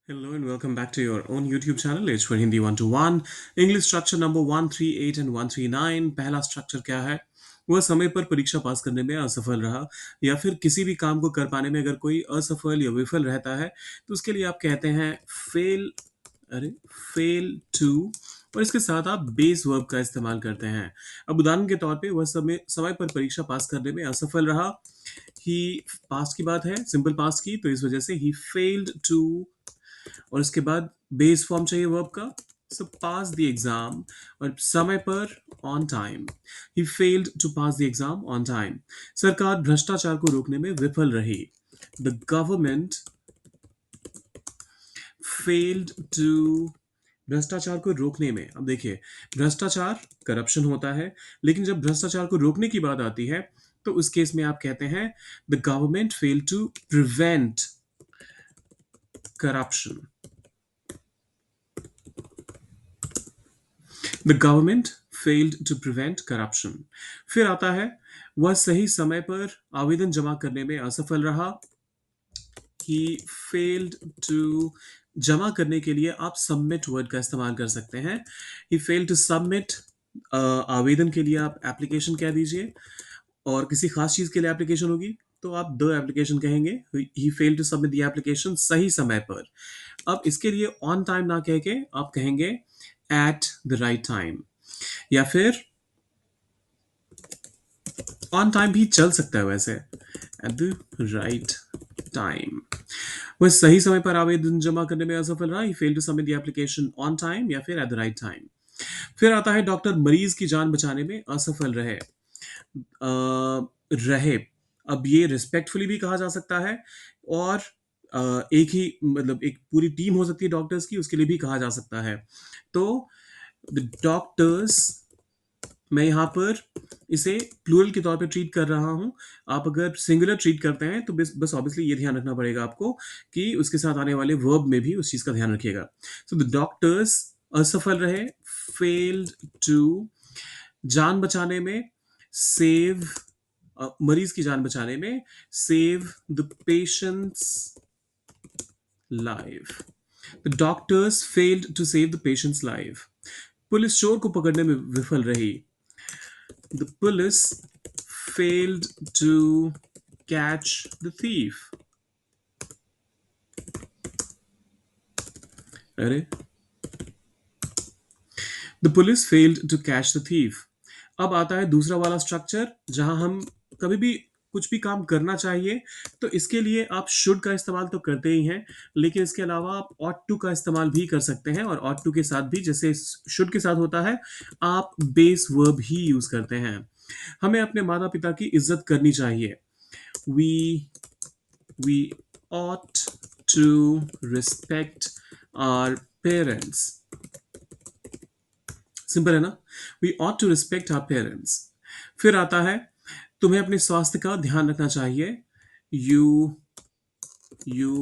Hello and welcome back to your own YouTube channel H for Hindi 1 to 1 English structure number 138 and 139। पहला structure क्या है? वह समय पर परीक्षा पास करने में असफल रहा या फिर किसी भी काम को कर पाने में अगर कोई असफल या विफल रहता है तो उसके लिए आप कहते हैं फेल। अरे, फेल टू। और इसके साथ आप बेस वर्ब का इस्तेमाल करते हैं। अब उदाहरण के तौर पे वह समय समय पर परीक्षा पास करने में असफल रहा। ही पास्ट की बात है, सिंपल पास्ट की, तो इस वजह से ही फेल्ड टू। और इसके बाद बेस फॉर्म चाहिए वर्ब का, सो पास द एग्जाम। और समय पर, on time. He failed to pass the exam on time. सरकार भ्रष्टाचार को रोकने में विफल रही। द गवर्नमेंट फेल्ड टू, भ्रष्टाचार को रोकने में। अब देखिए, भ्रष्टाचार करप्शन होता है, लेकिन जब भ्रष्टाचार को रोकने की बात आती है तो उस केस में आप कहते हैं the government failed to prevent corruption. The government failed to prevent corruption. फिर आता है वह सही समय पर आवेदन जमा करने में असफल रहा। ही फेल्ड टू, जमा करने के लिए आप सबमिट वर्ड का इस्तेमाल कर सकते हैं। ही फेल्ड टू सबमिट, आवेदन के लिए आप एप्लीकेशन कह दीजिए, और किसी खास चीज के लिए एप्लीकेशन होगी तो आप द एप्लीकेशन कहेंगे। He failed to submit the application सही समय पर। अब इसके लिए ऑन टाइम ना कह के आप कहेंगे एट द राइट टाइम, या फिर ऑन टाइम भी चल सकता है वैसे, एट द राइट टाइम। वह सही समय पर आवेदन जमा करने में असफल रहा। He failed to submit the application on time या फिर एट द राइट टाइम। फिर आता है डॉक्टर मरीज की जान बचाने में असफल रहे। रहे, अब ये रिस्पेक्टफुली भी कहा जा सकता है, और एक ही मतलब एक पूरी टीम हो सकती है डॉक्टर्स की, उसके लिए भी कहा जा सकता है। तो द डॉक्टर्स, मैं यहाँ पर इसे प्लूरल के तौर पे ट्रीट कर रहा हूँ। आप अगर सिंगुलर ट्रीट करते हैं तो बस बस ऑब्वियसली ये ध्यान रखना पड़ेगा आपको कि उसके साथ आने वाले वर्ब में भी उस चीज़ का ध्यान रखिएगा। सो द डॉक्टर्स असफल रहे, फेल्ड टू, जान बचाने में, सेव, मरीज की जान बचाने में, save the patient's life. The doctors failed to save the patient's life. Police चोर को पकड़ने में विफल रही। The police failed to catch the thief. अरे, the police failed to catch the thief. अब आता है दूसरा वाला स्ट्रक्चर, जहां हम कभी भी कुछ भी काम करना चाहिए तो इसके लिए आप शुड का इस्तेमाल तो करते ही हैं, लेकिन इसके अलावा आप ought to का इस्तेमाल भी कर सकते हैं। और ought to के साथ भी, जैसे शुड के साथ होता है, आप बेस वर्ब ही यूज करते हैं। हमें अपने माता पिता की इज्जत करनी चाहिए। We we ought to respect our parents। Simple है ना? We ought to respect our parents। फिर आता है तुम्हें अपने स्वास्थ्य का ध्यान रखना चाहिए। You you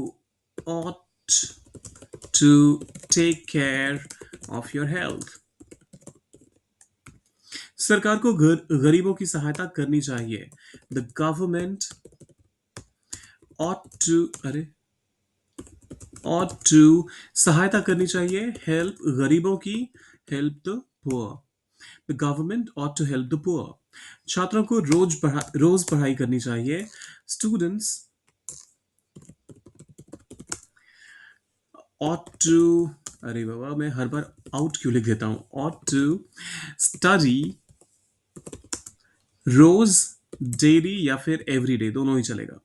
ought to take care of your health। सरकार को गरीबों की सहायता करनी चाहिए। The government ought to, अरे, ought to, सहायता करनी चाहिए, हेल्प गरीबों की, help the poor. The government ought to help the poor। छात्रों को रोज पढ़ाई करनी चाहिए। स्टूडेंट्स ought to, अरे बाबा, मैं हर बार आउट क्यों लिख देता हूं, ought to study रोज, डेली या फिर एवरीडे, दोनों ही चलेगा।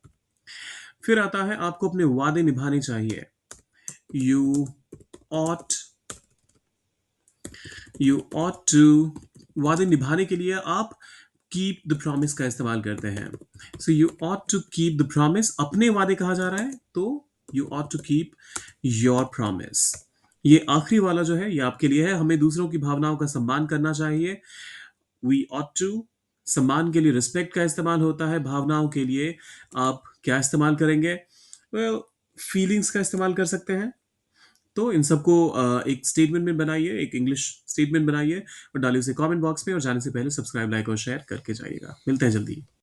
फिर आता है आपको अपने वादे निभाने चाहिए। You ought you ought to, वादे निभाने के लिए आप कीप द प्रॉमिस का इस्तेमाल करते हैं। So you ought to keep the promise, अपने वादे कहा जा रहा है तो you ought to keep your promise. ये आखिरी वाला जो है ये आपके लिए है। हमें दूसरों की भावनाओं का सम्मान करना चाहिए। वी ought टू, सम्मान के लिए रिस्पेक्ट का इस्तेमाल होता है, भावनाओं के लिए आप क्या इस्तेमाल करेंगे? वेल, फीलिंग्स का इस्तेमाल कर सकते हैं। तो इन सबको एक स्टेटमेंट में बनाइए, एक इंग्लिश स्टेटमेंट बनाइए और डालिए उसे कमेंट बॉक्स में, और जाने से पहले सब्सक्राइब, लाइक और शेयर करके जाइएगा। मिलते हैं जल्दी।